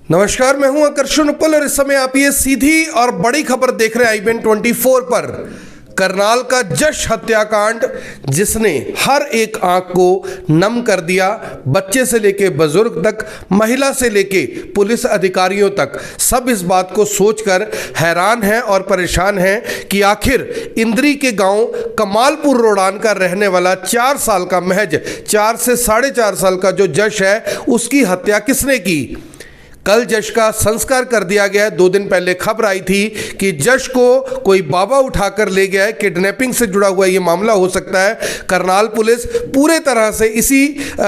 नमस्कार, मैं हूं आकर्षण उपल और इस समय आप ये सीधी और बड़ी खबर देख रहे हैं IBN24 पर। करनाल का जश हत्याकांड जिसने हर एक आंख को नम कर दिया, बच्चे से लेके बुजुर्ग तक, महिला से लेके पुलिस अधिकारियों तक, सब इस बात को सोचकर हैरान हैं और परेशान हैं कि आखिर इंद्री के गांव कमालपुर रोडान का रहने वाला 4 साल का, महज 4 से 4.5 साल का जो जश है, उसकी हत्या किसने की। कल जश का संस्कार कर दिया गया। 2 दिन पहले खबर आई थी कि जश को कोई बाबा उठाकर ले गया है। किडनैपिंग से जुड़ा हुआ ये मामला हो सकता है। करनाल पुलिस पूरे तरह से इसी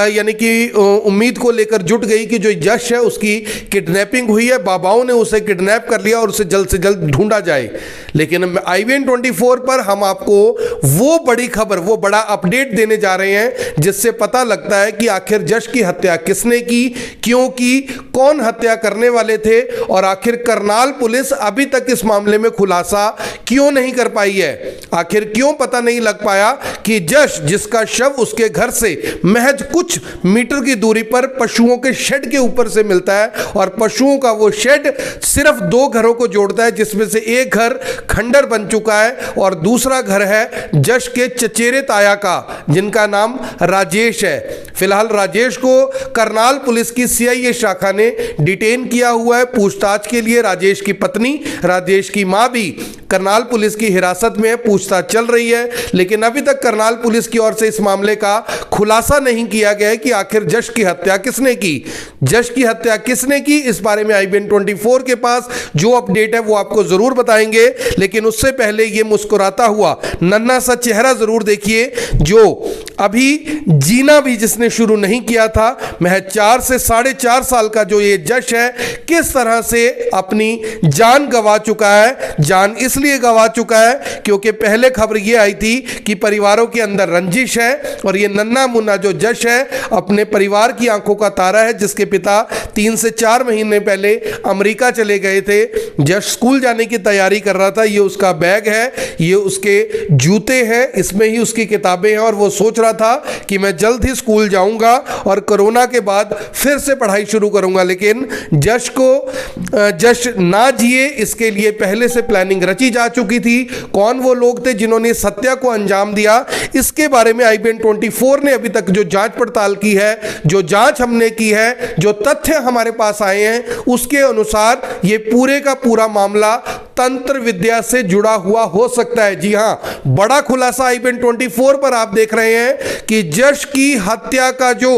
यानी कि उम्मीद को लेकर जुट गई कि जो जश है उसकी किडनैपिंग हुई है, बाबाओं ने उसे किडनैप कर लिया और उसे जल्द से जल्द ढूंढा जाए। लेकिन IBN24 पर हम आपको वो बड़ी खबर, वो बड़ा अपडेट देने जा रहे हैं जिससे पता लगता है कि आखिर जश की हत्या किसने की, क्यों की, कौन हत्या करने वाले थे और आखिर करनाल पुलिस अभी तक इस मामले में खुलासा क्यों नहीं कर पाई है। आखिर क्यों पता नहीं लग पाया कि जश, जिसका शव उसके घर से महज कुछ मीटर की दूरी पर पशुओं के शेड के ऊपर से मिलता है और पशुओं का वो शेड सिर्फ 2 घरों को जोड़ता है, जिसमें से एक घर खंडर बन चुका है और दूसरा घर है जश के चचेरे ताया का, जिनका नाम राजेश है। फिलहाल राजेश को करनाल पुलिस की CIA शाखा ने डिटेन किया हुआ है पूछताछ के लिए। राजेश की पत्नी, राजेश की मां भी करनाल पुलिस की हिरासत में है, पूछताछ चल रही है। लेकिन अभी तक करनाल पुलिस की ओर से इस मामले का खुलासा नहीं किया गया है कि आखिर जश की हत्या किसने की। जश की हत्या किसने की, इस बारे में IBN24 के पास जो अपडेट है वो आपको जरूर बताएंगे। लेकिन उससे पहले ये मुस्कुराता हुआ नन्हा सा चेहरा जरूर देखिए, जो अभी जीना भी जिसने शुरू नहीं किया था। महज 4 से 4.5 साल का जो ये जश है, किस तरह से अपनी जान गंवा चुका है। जान इसलिए गंवा चुका है क्योंकि पहले खबर ये आई थी कि परिवारों के अंदर रंजिश है और ये नन्हा मुन्ना जो जश है अपने परिवार की आंखों का तारा है, जिसके पिता 3 से 4 महीने पहले अमेरिका चले गए थे। जश स्कूल जाने की तैयारी कर रहा था। ये उसका बैग है, ये उसके जूते हैं, इसमें ही उसकी किताबें हैं और वो सोच रहा था कि मैं जल्द ही स्कूल जाऊंगा और कोरोना के बाद फिर से पढ़ाई शुरू करूंगा। लेकिन जश ना जिए, इसके लिए पहले से प्लानिंग रची जा चुकी थी। कौन वो लोग थे जिन्होंने इस हत्या को अंजाम दिया, इसके बारे में IBN24 ने अभी तक जो जांच पड़ताल की है, जो जांच हमने की है, जो तथ्य हमारे पास आए हैं, उसके अनुसार ये पूरे का पूरा मामला तंत्र विद्या से जुड़ा हुआ हो सकता है। जी हां, बड़ा खुलासा IBN24 पर आप देख रहे हैं कि जश की हत्या का जो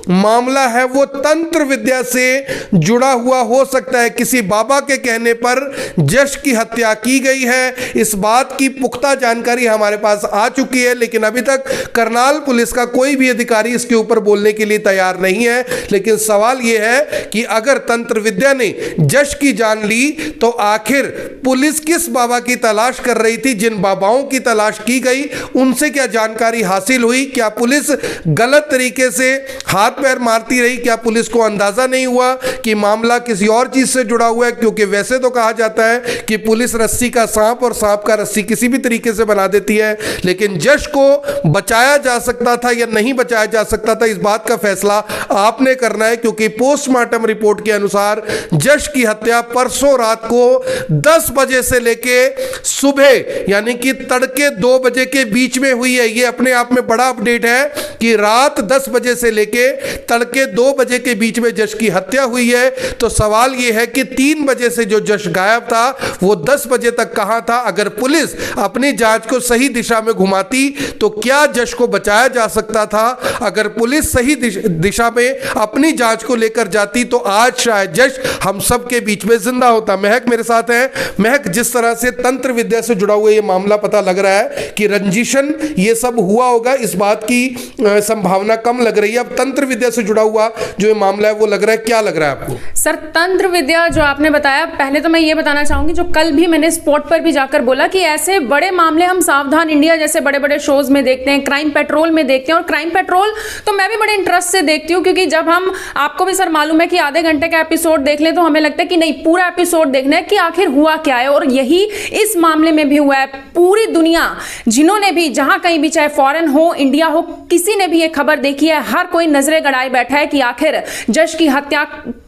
मामला है वो तंत्र विद्या से जुड़ा हुआ हो सकता है। किसी बाबा के कहने पर जश की हत्या की गई है, इस बात की पुख्ता जानकारी हमारे पास आ चुकी है। लेकिन अभी तक करनाल पुलिस का कोई भी अधिकारी इसके ऊपर बोलने के लिए तैयार नहीं है। लेकिन सवाल यह है कि अगर तंत्र विद्या ने जश की जान ली तो आखिर पुलिस किस बाबा की तलाश कर रही थी। जिन बाबाओं की तलाश की गई उनसे क्या जानकारी हासिल हुई, क्या पुलिस गलत तरीके से हाथ पैर मारती रही, क्या पुलिस को अंदाजा नहीं हुआ कि मामला किसी और चीज से जुड़ा हुआ है। क्योंकि वैसे तो कहा जाता है कि पुलिस रस्सी का सांप और सांप का रस्सी किसी भी तरीके से बना देती है। लेकिन जश को बचाया जा सकता था या नहीं बचाया जा सकता था, इस बात का फैसला आपने करना है। क्योंकि पोस्टमार्टम रिपोर्ट के अनुसार जश की हत्या परसों रात को 10 बजे से लेके सुबह यानी कि तड़के 2 बजे के बीच में हुई है। यह अपने आप में बड़ा अपडेट है कि रात 10 बजे से लेके तड़के 2 बजे के बीच में जश की हत्या हुई है। तो सवाल यह है कि 3 बजे से जो जश गायब था वो 10 बजे तक कहां था। अगर पुलिस अपनी जांच को सही दिशा में घुमाती तो क्या जश को बचाया जा सकता था। अगर पुलिस सही दिशा में अपनी जांच को लेकर जाती तो आज शायद जश हम सब के बीच में जिंदा होता। महक मेरे साथ है। महक, जिस तरह से तंत्र विद्या से जुड़ा हुआ ये मामला पता लग रहा है कि रंजिशन ये सब हुआ होगा, इस बात की संभावना कम लग रही है। अब तंत्र विद्या से जुड़ा हुआ जो ये मामला है वो लग रहा है, क्या लग रहा है आपको? सर, तंत्र विद्या जो आपने बताया, पहले तो मैं ये बताना चाहूंगी, जो कल भी मैंने स्पॉट पर भी जाकर बोला कि ऐसे बड़े मामले हम सावधान इंडिया जैसे बड़े बड़े शोज में देखते हैं, क्राइम पेट्रोल में देखते हैं। और क्राइम पेट्रोल तो मैं भी बड़े इंटरेस्ट से देखती हूँ, क्योंकि जब हम, आपको भी सर मालूम है कि आधे घंटे का एपिसोड देख लें तो हमें लगता है कि नहीं, पूरा एपिसोड देखना है कि आखिर हुआ क्या है। और यही इस मामले में भी हुआ है। पूरी दुनिया, जिन्होंने भी, जहां कहीं भी, चाहे फॉरेन हो, इंडिया हो, किसी ने भी ये खबर देखी है, हर कोई नजरें गड़ाए बैठा है कि आखिर जश की हत्या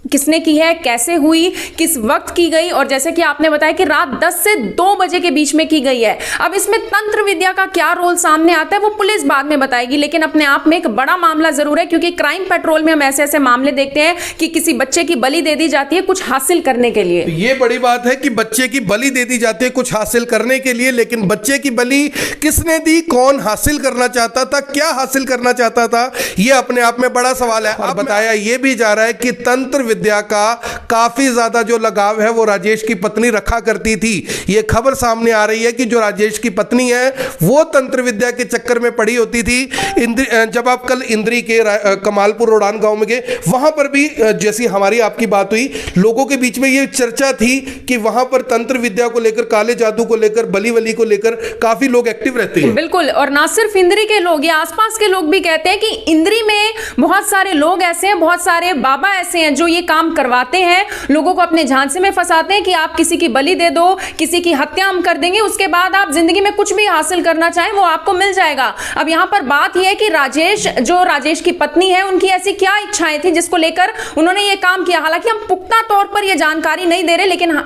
किसने की है, कैसे हुई, किस वक्त की गई, और जैसे कि आपने बताया कि रात 10 से 2 बजे के बीच में की गई है। अब इसमें तंत्र विद्या का क्या रोल सामने आता है वो पुलिस बाद में बताएगी, लेकिन अपने आप में एक बड़ा मामला जरूर है, क्योंकि क्राइम पेट्रोल में हम ऐसे ऐसे मामले देखते हैं कि किसी बच्चे की बलि दे दी जाती है कुछ हासिल करने के लिए। ये बड़ी बात है कि बच्चे की बलि दे दी जाती है कुछ हासिल करने के लिए, लेकिन बच्चे की बलि किसने दी, कौन हासिल करना चाहता था, क्या हासिल करना चाहता था, यह अपने आप में बड़ा सवाल है। और बताया यह भी जा रहा है कि तंत्र विद्या का काफी ज्यादा जो लगाव है वो राजेश की पत्नी रखा करती थी। यह खबर सामने आ रही है कि जो राजेश की पत्नी है वो तंत्र विद्या के चक्कर में पड़ी होती थी। जब आप कल इंद्री के कमालपुर रोडान गांव में गए, वहां पर भी जैसी हमारी आपकी बात हुई, लोगों के बीच में यह चर्चा थी कि वहां पर तंत्र विद्या को लेकर, काले जादू को लेकर, बली वली को लेकर काफी लोग एक्टिव रहते हैं। बिल्कुल, और ना सिर्फ इंद्री के लोग, ये आसपास के लोग भी कहते हैं कि इंद्री में बहुत सारे लोग ऐसे हैं, बहुत सारे बाबा ऐसे हैं जो ये काम करवाते हैं, लोगों को अपने झांसे में फंसाते हैं कि आप किसी की बलि दे दो, किसी की हत्या हम कर देंगे, उसके बाद आप जिंदगी में कुछ भी हासिल करना चाहें वो आपको मिल जाएगा। अब यहां पर बात यह है कि राजेश की पत्नी है, उनकी ऐसी क्या इच्छाएं थी जिसको लेकर उन्होंने ये काम किया। हालांकि हम पुख्ता तौर पर यह जानकारी नहीं दे रहे, लेकिन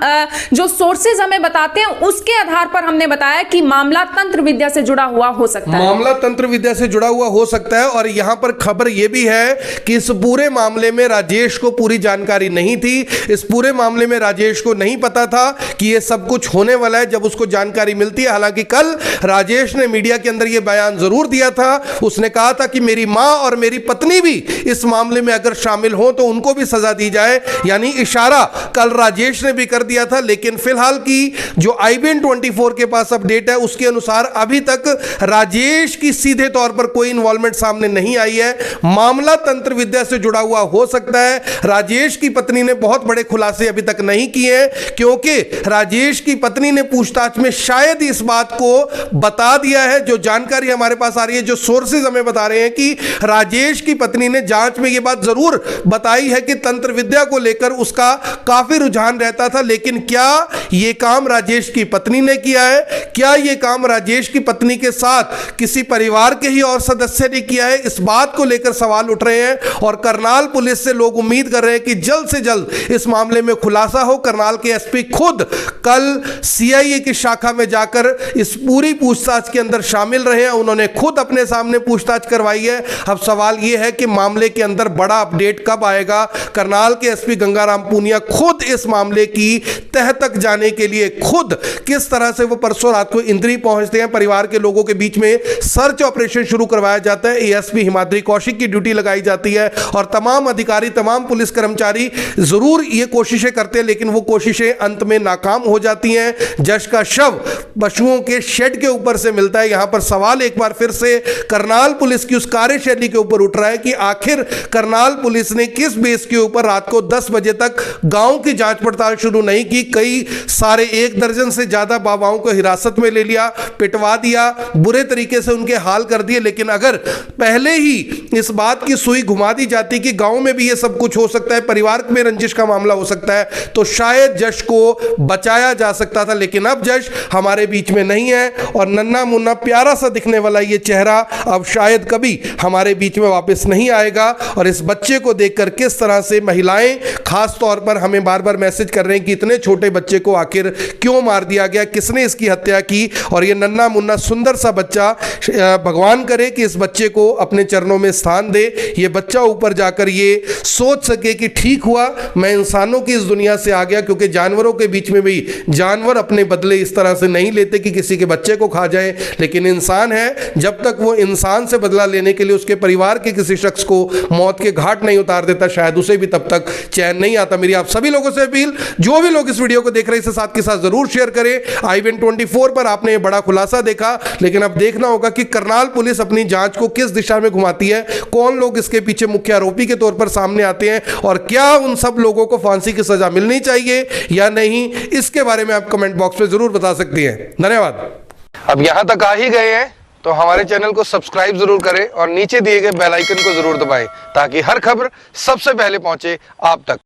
जो सोर्सेज हमें बताते हैं उसके आधार पर हमने बताया कि मामला तंत्र विद्या से जुड़ा हुआ हो सकता है। मामला तंत्र विद्या से जुड़ा हुआ हो सकता है। और यहां पर खबर यह भी है कि इस पूरे मामले में राजेश को पूरी जानकारी नहीं थी। इस पूरे मामले में राजेश को नहीं पता था कि यह सब कुछ होने वाला है जब उसको जानकारी मिलती है। हालांकि कल राजेश ने मीडिया के अंदर यह बयान जरूर दिया था। उसने कहा था कि मेरी मां और मेरी पत्नी भी इस मामले में अगर शामिल हो तो उनको भी सजा दी जाए, यानी इशारा कल राजेश ने भी कर दिया था। लेकिन फिलहाल की जो IBN 24 के पास अपडेट है उसके अनुसार अभी तक राजेश की सीधे तौर पर कोई इन्वॉल्वमेंट सामने नहीं आई है। मामला तंत्र विद्या से जुड़ा हुआ हो सकता है। राजेश की पत्नी ने बहुत बड़े खुलासे अभी तक नहीं किए हैं, क्योंकि राजेश की पत्नी ने पूछताछ में शायद इस बात को बता दिया है। जो जानकारी हमारे पास आ रही है, जो सोर्सेज हमें बता रहे हैं कि राजेश की पत्नी ने जांच में यह बात जरूर बताई है कि तंत्र विद्या को लेकर उसका काफी रुझान रहता था। लेकिन क्या यह काम राजेश की पत्नी ने किया है, क्या यह काम राजेश की पत्नी के साथ किसी परिवार के ही और सदस्य ने किया है, इस बात को लेकर सवाल उठ रहे हैं। और करनाल पुलिस से लोग उम्मीद कर रहे हैं कि जल्द से जल्द इस मामले में खुलासा हो। करनाल के SP खुद कल CIA की शाखा में जाकर इस पूरी पूछताछ के अंदर शामिल रहे हैं। उन्होंने खुद अपने सामने पूछताछ करवाई है। अब सवाल यह है कि मामले के अंदर बड़ा अपडेट कब आएगा। करनाल के SP गंगाराम पूनिया खुद इस मामले की तह तक जाने के लिए खुद किस तरह से वो परसों रात को इंद्री पहुंचते हैं। परिवार के लोगों के बीच में सर्च ऑपरेशन शुरू करवाया जाता है। ASP हिमाद्री कौशिक की ड्यूटी लगाई जाती है और तमाम अधिकारी, तमाम पुलिस कर्मचारी जरूर ये कोशिशें करते हैं, लेकिन वो कोशिशें अंत में नाकाम हो जाती हैं। जश का शव पशुओं के शेड के ऊपर से मिलता है। यहां पर सवाल एक बार फिर से करनाल पुलिस की उस कार्यशैली के ऊपर उठ रहा है कि आखिर करनाल पुलिस ने किस बेस के ऊपर रात को 10 बजे तक गांव की जांच पड़ताल शुरू नहीं की। कई सारे 1 दर्जन से ज्यादा बाबाओं को हिरासत में ले लिया, पिटवा दिया, बुरे तरीके से उनके हाल कर दिए। लेकिन अगर पहले ही इस बात की सुई घुमा दी जाती कि गांव में भी ये सब कुछ हो सकता है, परिवार में रंजिश का मामला हो सकता है, तो शायद जश को बचाया जा सकता था। लेकिन अब जश हमारे बीच में नहीं है और नन्ना मुन्ना प्यारा सा दिखने वाला ये चेहरा अब शायद कभी हमारे बीच में वापस नहीं आएगा। और इस बच्चे को देखकर किस तरह से महिलाएं खास तौर पर हमें बार बार मैसेज कर रहे हैं कि इतने छोटे बच्चे को आखिर क्यों मार दिया गया, किसने इसकी हत्या की। और ये नन्ना मुन्ना सुंदर सा बच्चा, भगवान करे कि इस बच्चे को अपने चरणों में स्थान दे, ये बच्चा ऊपर जाकर ये सोच सके कि ठीक हुआ मैं इंसानों की इस दुनिया से आ गया। क्योंकि जानवरों के बीच में भी जानवर अपने बदले इस तरह से नहीं लेते कि किसी के बच्चे को खा जाए, लेकिन इंसान है, जब तक वो इंसान से बदला लेने के लिए उसके परिवार के किसी शख्स को मौत के घाट नहीं उतार देता, शायद उसे भी तब तक चैन नहीं आता। मेरी आप सभी लोगों से अपील, जो भी लोग इस वीडियो को देख रहे हैं इसे साथ के साथ जरूर शेयर करें। IBN 24 पर आपने ये बड़ा खुलासा देखा, लेकिन अब देखना होगा कि करनाल पुलिस अपनी जांच को किस दिशा में घुमाती है, कौन लोग इसके पीछे मुख्य आरोपी के तौर पर सामने आते हैं और क्या उन सब लोगों को फांसी की सजा मिलनी चाहिए या नहीं, इसके बारे में आप कमेंट बॉक्स में जरूर बता सकती हैं। धन्यवाद। अब यहां तक आ ही गए हैं तो हमारे चैनल को सब्सक्राइब जरूर करें और नीचे दिए गए बेल आइकन को जरूर दबाएं ताकि हर खबर सबसे पहले पहुंचे आप तक।